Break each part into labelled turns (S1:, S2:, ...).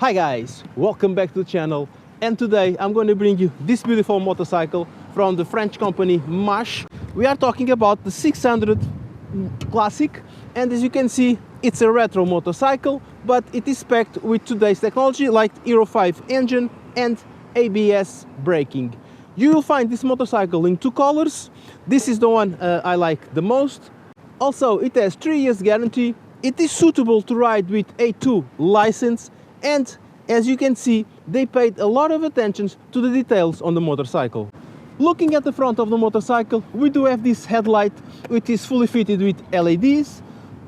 S1: Hi guys, welcome back to the channel, and today I'm going to bring you this beautiful motorcycle from the French company MASH. We are talking about the 600 Classic, and as you can see it's a retro motorcycle, but it is packed with today's technology like Euro 5 engine and ABS braking. You will find this motorcycle in two colors. This is the one I like the most. Also, it has 3 years guarantee. It is suitable to ride with A2 license, and as you can see, they paid a lot of attention to the details on the motorcycle. Looking at the front of the motorcycle, we do have this headlight which is fully fitted with LEDs.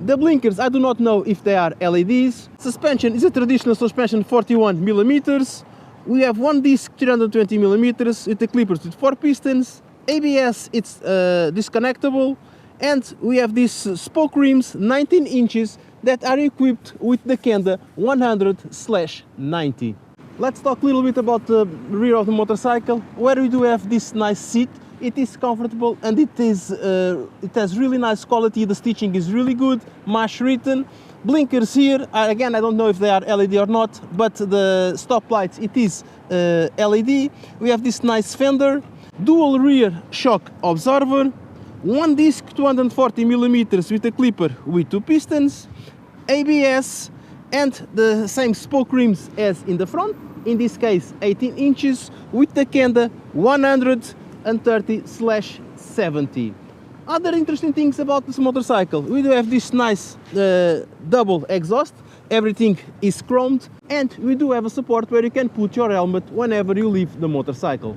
S1: The blinkers, I do not know if they are LEDs. Suspension is a traditional suspension, 41 millimeters. We have one disc, 320 millimeters, with the clippers with 4 pistons. ABS, it's disconnectable. And we have these spoke rims, 19 inches, that are equipped with the Kenda 100/90. Let's talk a little bit about the rear of the motorcycle, where we do have this nice seat. It is comfortable and it has really nice quality. The stitching is really good, MASH written. Blinkers here, again, I don't know if they are LED or not, but the stop lights, it is LED. We have this nice fender, dual rear shock absorber, one disc, 240 millimeters with a clipper with 2 pistons, ABS, and the same spoke rims as in the front, in this case 18 inches, with the Kenda 130/70. Other interesting things about this motorcycle, we do have this nice double exhaust, everything is chromed, and we do have a support where you can put your helmet whenever you leave the motorcycle.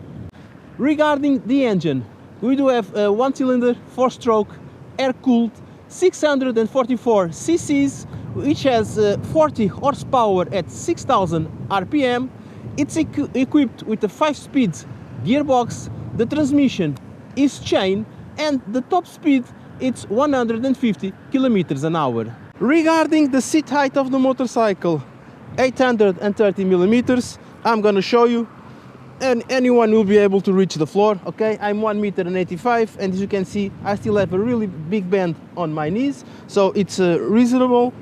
S1: Regarding the engine, we do have a 1-cylinder, 4-stroke, air-cooled, 644 cc's, which has 40 horsepower at 6,000 RPM. It's equipped with a 5-speed gearbox. The transmission is chain, and the top speed it's 150 kilometers an hour. Regarding the seat height of the motorcycle, 830 millimeters. I'm gonna show you, and anyone will be able to reach the floor. Okay, I'm 1.85 m, and as you can see, I still have a really big bend on my knees, so it's reasonable.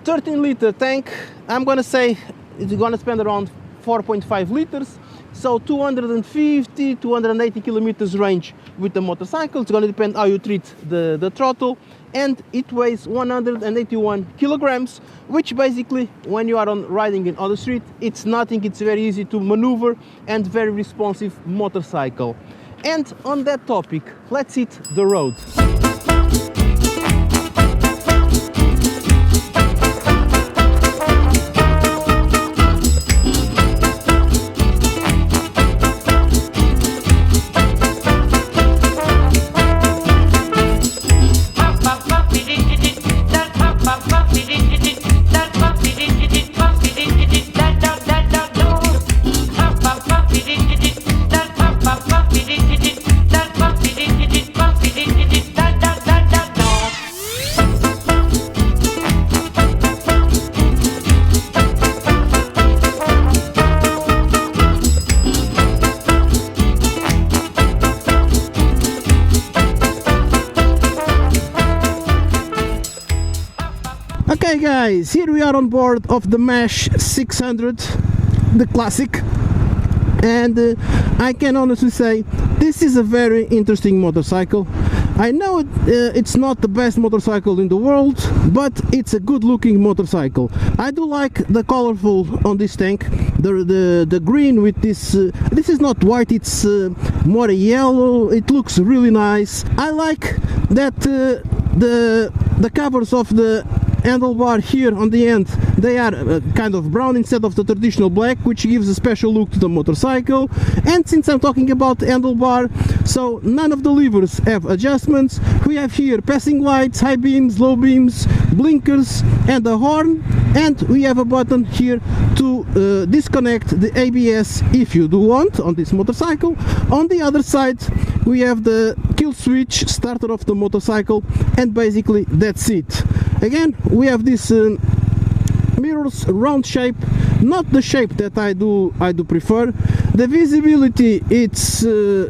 S1: 13-liter tank. I'm gonna say it's gonna spend around 4.5 liters, so 250 280 kilometers range with the motorcycle. It's gonna depend how you treat the throttle, and it weighs 181 kilograms, which basically, when you are riding on the street, it's nothing. It's very easy to maneuver and very responsive motorcycle. And on that topic, let's hit the road. Okay guys, here we are on board of the MASH 600, the Classic, and I can honestly say this is a very interesting motorcycle. I know it's not the best motorcycle in the world, but it's a good looking motorcycle. I do like the colorful on this tank, the green with this, this is not white, it's more yellow. It looks really nice. I like that the covers of the handlebar here on the end, they are kind of brown instead of the traditional black, which gives a special look to the motorcycle. And since I'm talking about handlebar, so none of the levers have adjustments. We have here passing lights, high beams, low beams, blinkers, and a horn, and we have a button here to disconnect the ABS if you do want on this motorcycle. On the other side, we have the kill switch, starter of the motorcycle, and basically that's it. Again, we have this mirrors, round shape, not the shape that I do prefer. The visibility, it's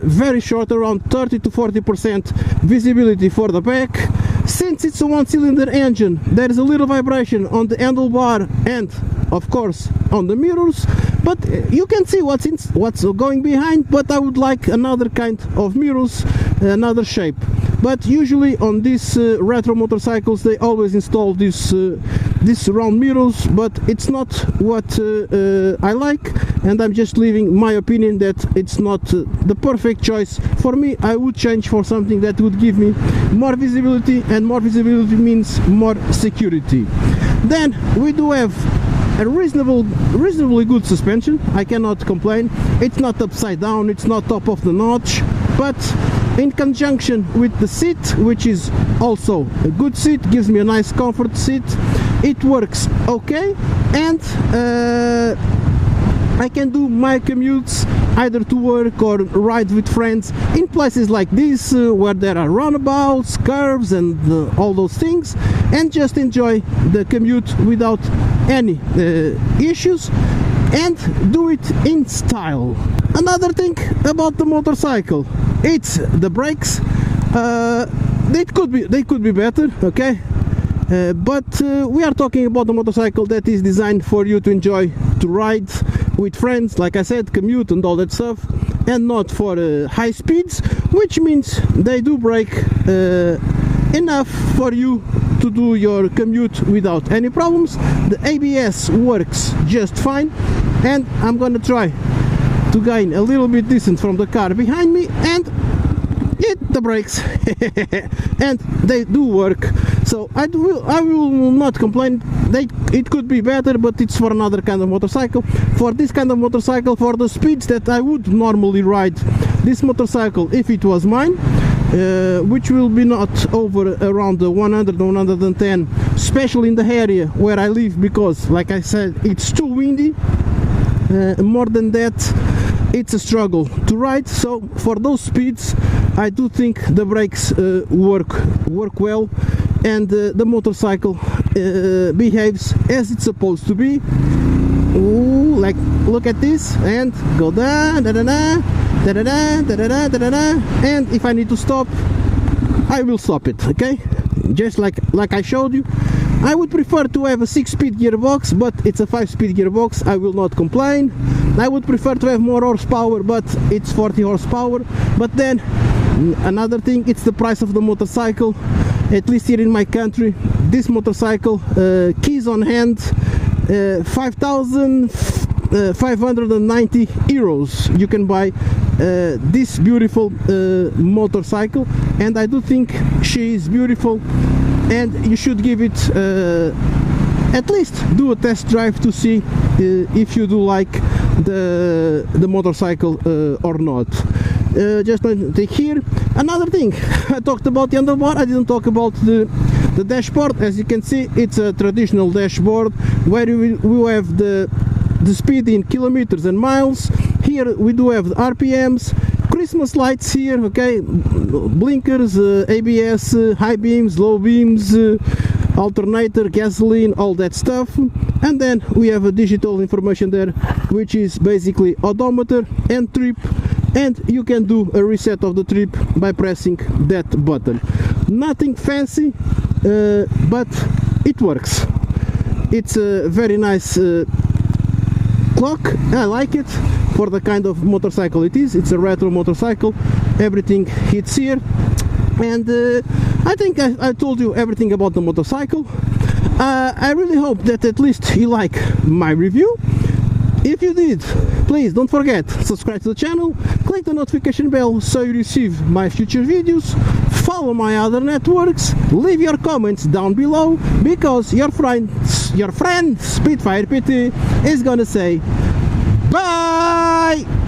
S1: very short, around 30 to 40% visibility for the back. Since it's a 1-cylinder engine, there is a little vibration on the handlebar and of course on the mirrors, but you can see what's going behind. But I would like another kind of mirrors, another shape. But usually on these retro motorcycles they always install this round mirrors, but it's not what I like, and I'm just leaving my opinion that it's not the perfect choice for me. I would change for something that would give me more visibility, and more visibility means more security. Then we do have a reasonably good suspension. I cannot complain. It's not upside down, it's not top of the notch, but in conjunction with the seat, which is also a good seat, gives me a nice comfort seat, it works okay, and I can do my commutes either to work or ride with friends in places like this where there are roundabouts, curves and all those things, and just enjoy the commute without any issues, and do it in style. Another thing about the motorcycle, it's the brakes. They could be better, okay, but we are talking about a motorcycle that is designed for you to enjoy, to ride with friends, like I said, commute and all that stuff, and not for high speeds, which means they do brake enough for you to do your commute without any problems. The ABS works just fine, and I'm gonna try to gain a little bit distance from the car behind me and hit the brakes and they do work, so I will not complain. It could be better, but it's for another kind of motorcycle. For this kind of motorcycle, for the speeds that I would normally ride this motorcycle if it was mine, which will be not over around the 100 110, especially in the area where I live, because like I said, it's too windy. More than that, it's a struggle to ride. So for those speeds I do think the brakes work well, and the motorcycle behaves as it's supposed to be. Ooh, like look at this, and go da da da da da da da da da da da, and if I need to stop, I will stop it, okay, just like I showed you. I would prefer to have a 6-speed gearbox, but it's a 5-speed gearbox. I will not complain. I would prefer to have more horsepower, but it's 40 horsepower. But then another thing, it's the price of the motorcycle. At least here in my country, this motorcycle, keys on hand, 5,590 euros. You can buy this beautiful motorcycle, and I do think she is beautiful, and you should give it at least do a test drive to see if you do like the motorcycle or not. Just take here. Another thing, I talked about the handlebar, I didn't talk about the dashboard. As you can see, it's a traditional dashboard where we have the speed in kilometers and miles. Here we do have the RPMs, Christmas lights here, okay, blinkers, ABS, high beams, low beams, alternator, gasoline, all that stuff. And then we have a digital information there, which is basically odometer and trip, and you can do a reset of the trip by pressing that button. Nothing fancy, but it works. It's a very nice clock. I like it for the kind of motorcycle it is. It's a retro motorcycle. Everything hits here, and I think I told you everything about the motorcycle. I really hope that at least you like my review. If you did, please don't forget, subscribe to the channel, click the notification bell so you receive my future videos, follow my other networks, leave your comments down below, because your friend SpitfirePT is gonna say bye!